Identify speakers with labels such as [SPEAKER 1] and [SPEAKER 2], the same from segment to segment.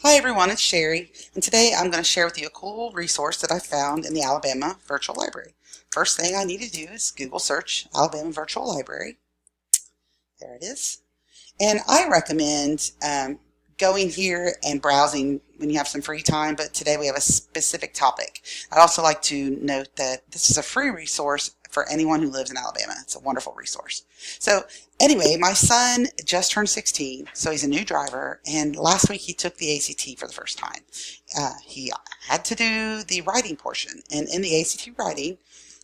[SPEAKER 1] Hi everyone, it's Sherry, and today I'm going to share with you a cool resource that I found in the Alabama Virtual Library. First thing I need to do is Google search Alabama Virtual Library. There it is. And I recommend going here and browsing when you have some free time, but today we have a specific topic. I'd also like to note that this is a free resource for anyone who lives in Alabama. It's a wonderful resource. So anyway, my son just turned 16, so he's a new driver, and last week he took the ACT for the first time. He had to do the writing portion, and in the ACT writing,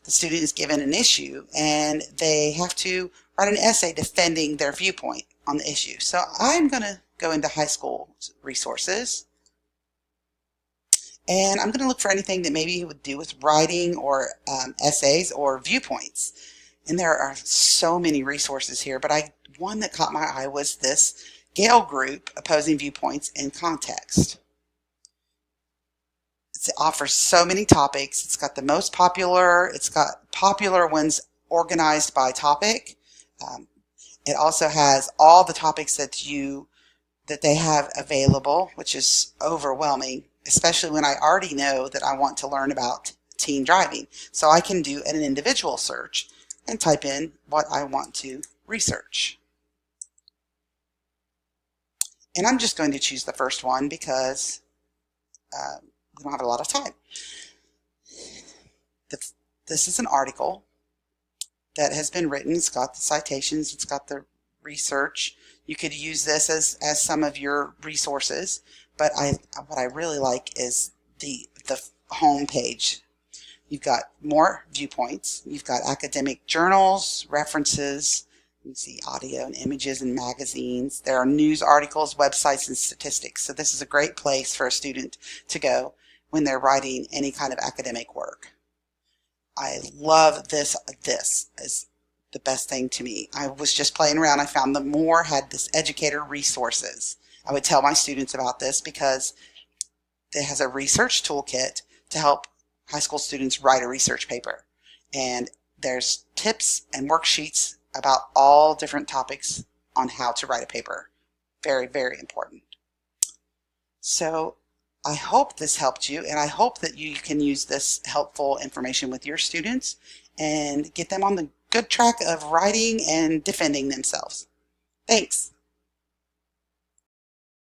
[SPEAKER 1] the student is given an issue, and they have to write an essay defending their viewpoint on the issue. So I'm going to go into high school resources, and I'm going to look for anything that maybe would do with writing or essays or viewpoints. And there are so many resources here, but one that caught my eye was this Gale group, Opposing Viewpoints in Context. It offers so many topics. It's got the most popular, it's got popular ones organized by topic. It also has all the topics that they have available, which is overwhelming, especially when I already know that I want to learn about teen driving. So I can do an individual search and type in what I want to research. And I'm just going to choose the first one because we don't have a lot of time. This is an article that has been written. It's got the citations, it's got the research. You could use this as some of your resources, but what I really like is the home page. You've got more viewpoints, you've got academic journals, references, you can see audio and images and magazines. There are news articles, websites, and statistics. So this is a great place for a student to go when they're writing any kind of academic work. I love this. This is the best thing to me. I was just playing around. I found the more had this educator resources. I would tell my students about this because it has a research toolkit to help high school students write a research paper. And there's tips and worksheets about all different topics on how to write a paper. Very, very important. So I hope this helped you, and I hope that you can use this helpful information with your students and get them on the good track of writing and defending themselves. Thanks.